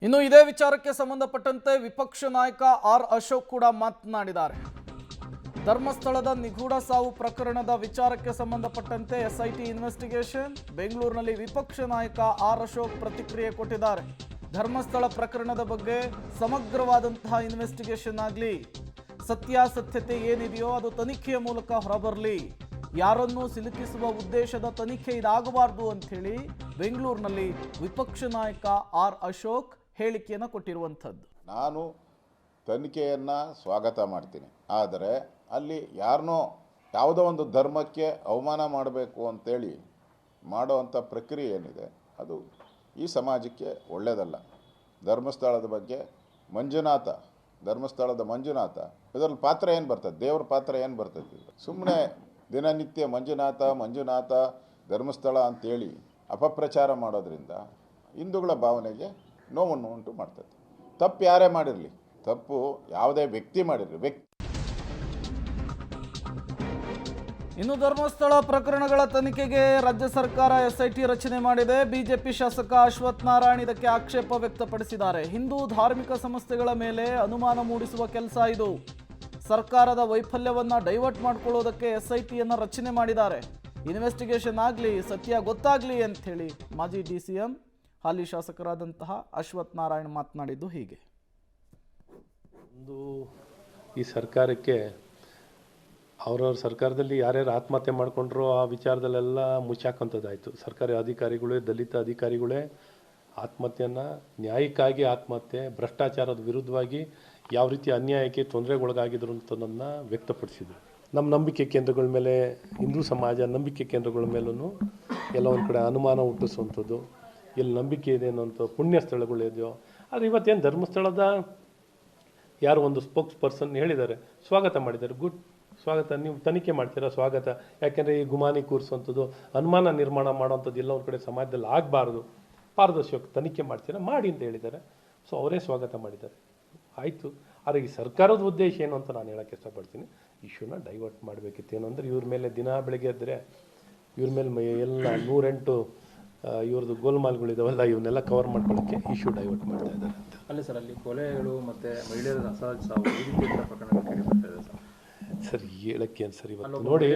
ಇನ್ನು ಇದೇ ವಿಚಾರಕ್ಕೆ ಸಂಬಂಧಪಟ್ಟಂತೆ ವಿಪಕ್ಷ ನಾಯಕ ಆರ್ ಅಶೋಕ್ ಕೂಡ ಮಾತನಾಡಿದ್ದಾರೆ. ಧರ್ಮಸ್ಥಳದ ನಿಗೂಢ ಸಾವು ಪ್ರಕರಣದ ವಿಚಾರಕ್ಕೆ ಸಂಬಂಧಪಟ್ಟಂತೆ ಎಸ್ಐಟಿ ಇನ್ವೆಸ್ಟಿಗೇಷನ್ ಬೆಂಗಳೂರಿನಲ್ಲಿ ವಿಪಕ್ಷ ನಾಯಕ ಆರ್ ಅಶೋಕ್ ಪ್ರತಿಕ್ರಿಯೆ ಕೊಟ್ಟಿದ್ದಾರೆ. ಧರ್ಮಸ್ಥಳ ಪ್ರಕರಣದ ಬಗ್ಗೆ ಸಮಗ್ರವಾದಂತಹ ಇನ್ವೆಸ್ಟಿಗೇಷನ್ ಆಗಲಿ, ಸತ್ಯಾಸತ್ಯತೆ ಏನಿದೆಯೋ ಅದು ತನಿಖೆಯ ಮೂಲಕ ಹೊರಬರಲಿ, ಯಾರನ್ನೂ ಸಿಲುಕಿಸುವ ಉದ್ದೇಶದ ತನಿಖೆ ಇದಾಗಬಾರದು ಅಂತ ಹೇಳಿ ಬೆಂಗಳೂರಿನಲ್ಲಿ ವಿಪಕ್ಷ ನಾಯಕ ಆರ್ ಅಶೋಕ್ ಹೇಳಿಕೆಯನ್ನು ಕೊಟ್ಟಿರುವಂಥದ್ದು. ನಾನು ತನಿಖೆಯನ್ನು ಸ್ವಾಗತ ಮಾಡ್ತೀನಿ, ಆದರೆ ಅಲ್ಲಿ ಯಾರನ್ನೋ ಯಾವುದೋ ಒಂದು ಧರ್ಮಕ್ಕೆ ಅವಮಾನ ಮಾಡಬೇಕು ಅಂತೇಳಿ ಮಾಡೋವಂಥ ಪ್ರಕ್ರಿಯೆ ಏನಿದೆ ಅದು ಈ ಸಮಾಜಕ್ಕೆ ಒಳ್ಳೆಯದಲ್ಲ. ಧರ್ಮಸ್ಥಳದ ಬಗ್ಗೆ ಧರ್ಮಸ್ಥಳದ ಮಂಜುನಾಥ ಇದರಲ್ಲಿ ಪಾತ್ರ ಏನು ಬರ್ತದೆ, ದೇವ್ರ ಪಾತ್ರ ಏನು ಬರ್ತದೆ? ಸುಮ್ಮನೆ ದಿನನಿತ್ಯ ಮಂಜುನಾಥ ಧರ್ಮಸ್ಥಳ ಅಂತೇಳಿ ಅಪಪ್ರಚಾರ ಮಾಡೋದ್ರಿಂದ ಹಿಂದೂಗಳ ಭಾವನೆಗೆ ನೋವನ್ನು ಉಂಟು ಮಾಡ್ತದೆ. ತಪ್ಪು ಯಾರೇ ಮಾಡಿರಲಿ, ತಪ್ಪು ಯಾವುದೇ ವ್ಯಕ್ತಿ ಮಾಡಿರಲಿ. ಇನ್ನು ಧರ್ಮಸ್ಥಳ ಪ್ರಕರಣಗಳ ತನಿಖೆಗೆ ರಾಜ್ಯ ಸರ್ಕಾರ ಎಸ್ಐಟಿ ರಚನೆ ಮಾಡಿದೆ. ಬಿಜೆಪಿ ಶಾಸಕ ಅಶ್ವಥ್ ನಾರಾಯಣ್ ಇದಕ್ಕೆ ಆಕ್ಷೇಪ ವ್ಯಕ್ತಪಡಿಸಿದ್ದಾರೆ. ಹಿಂದೂ ಧಾರ್ಮಿಕ ಸಂಸ್ಥೆಗಳ ಮೇಲೆ ಅನುಮಾನ ಮೂಡಿಸುವ ಕೆಲಸ ಇದು. ಸರ್ಕಾರದ ವೈಫಲ್ಯವನ್ನ ಡೈವರ್ಟ್ ಮಾಡ್ಕೊಳ್ಳೋದಕ್ಕೆ ಎಸ್ಐಟಿಯನ್ನು ರಚನೆ ಮಾಡಿದ್ದಾರೆ. ಇನ್ವೆಸ್ಟಿಗೇಷನ್ ಆಗಲಿ, ಸತ್ಯ ಗೊತ್ತಾಗಲಿ ಅಂತ ಹೇಳಿ ಮಾಜಿ DCM ಹಾಲಿ ಶಾಸಕರಾದಂತಹ ಅಶ್ವಥ್ ನಾರಾಯಣ್ ಮಾತನಾಡಿದ್ದು ಹೀಗೆ. ಈ ಸರ್ಕಾರಕ್ಕೆ ಅವ್ರವ್ರ ಸರ್ಕಾರದಲ್ಲಿ ಯಾರ್ಯಾರು ಆತ್ಮಹತ್ಯೆ ಮಾಡಿಕೊಂಡ್ರೋ ಆ ವಿಚಾರದಲ್ಲೆಲ್ಲ ಮುಚ್ಚಾಕಂಥದ್ದಾಯಿತು. ಸರ್ಕಾರಿ ಅಧಿಕಾರಿಗಳೇ, ದಲಿತ ಅಧಿಕಾರಿಗಳೇ ಆತ್ಮಹತ್ಯೆಯನ್ನು ನ್ಯಾಯಕ್ಕಾಗಿ ಆತ್ಮಹತ್ಯೆ, ಭ್ರಷ್ಟಾಚಾರದ ವಿರುದ್ಧವಾಗಿ ಯಾವ ರೀತಿ ಅನ್ಯಾಯಕ್ಕೆ ತೊಂದರೆಗೊಳಗಾಗಿದ್ರು ಅಂತದನ್ನು ವ್ಯಕ್ತಪಡಿಸಿದರು. ನಮ್ಮ ನಂಬಿಕೆ ಕೇಂದ್ರಗಳ ಮೇಲೆ, ಹಿಂದೂ ಸಮಾಜ ನಂಬಿಕೆ ಕೇಂದ್ರಗಳ ಮೇಲೂ ಎಲ್ಲ ಒಂದು ಕಡೆ ಅನುಮಾನ ಹುಟ್ಟಿಸುವಂಥದ್ದು, ಎಲ್ಲಿ ನಂಬಿಕೆ ಇದೆ ಅನ್ನೋಂಥ ಪುಣ್ಯ ಸ್ಥಳಗಳಿದೆಯೋ. ಆದರೆ ಇವತ್ತೇನು ಧರ್ಮಸ್ಥಳದ ಯಾರು ಒಂದು ಸ್ಪೋಕ್ಸ್ ಪರ್ಸನ್ ಹೇಳಿದ್ದಾರೆ, ಸ್ವಾಗತ ಮಾಡಿದ್ದಾರೆ, ಗುಡ್, ಸ್ವಾಗತ, ನೀವು ತನಿಖೆ ಮಾಡ್ತೀರಾ, ಸ್ವಾಗತ. ಯಾಕೆಂದರೆ ಈ ಗುಮಾನಿ ಕೂರಿಸುವಂಥದ್ದು, ಅನುಮಾನ ನಿರ್ಮಾಣ ಮಾಡೋವಂಥದ್ದು ಎಲ್ಲ ಒಂದು ಕಡೆ ಸಮಾಜದಲ್ಲಿ ಆಗಬಾರ್ದು, ಪಾರದರ್ಶಕ ತನಿಖೆ ಮಾಡ್ತೀರಾ, ಮಾಡಿ ಅಂತ ಹೇಳಿದ್ದಾರೆ. ಸೊ ಅವರೇ ಸ್ವಾಗತ ಮಾಡಿದ್ದಾರೆ, ಆಯಿತು. ಆದರೆ ಈ ಸರ್ಕಾರದ ಉದ್ದೇಶ ಏನು ಅಂತ ನಾನು ಹೇಳೋಕ್ಕೆ ಇಷ್ಟಪಡ್ತೀನಿ. ಇಶ್ಯೂನ ಡೈವರ್ಟ್ ಮಾಡಬೇಕಿತ್ತು. ಏನಂದರೆ ಇವ್ರ ಮೇಲೆ ದಿನ ಬೆಳಗ್ಗೆ ಎದ್ದರೆ ಇವ್ರ ಮೇಲೆ ಎಲ್ಲ 108 ಇವ್ರದ್ದು ಗೋಲ್ಮಾಲ್ಗಳಿದಾವಲ್ಲ, ಇವನ್ನೆಲ್ಲ ಕವರ್ ಮಾಡ್ಕೊಳ್ಳೋಕ್ಕೆ ಇಶ್ಯೂ ಡೈವರ್ಟ್ ಮಾಡ್ತಾ ಇದ್ದಾರೆ ಅಂತ. ಅಲ್ಲ ಸರ್, ಅಲ್ಲಿ ಕೊಲೆಗಳು ಮತ್ತು ಮಹಿಳೆಯರ ಅಸಹಜ ಸಾವು ಈ ರೀತಿಯ ಪ್ರಕರಣಗಳು ಕೇಳಿ ಬರ್ತಾ ಇದೆ ಸರ್. ಸರ್ ಹೇಳಕ್ಕೆ ಏನು ಸರ್, ಇವತ್ತು ನೋಡಿ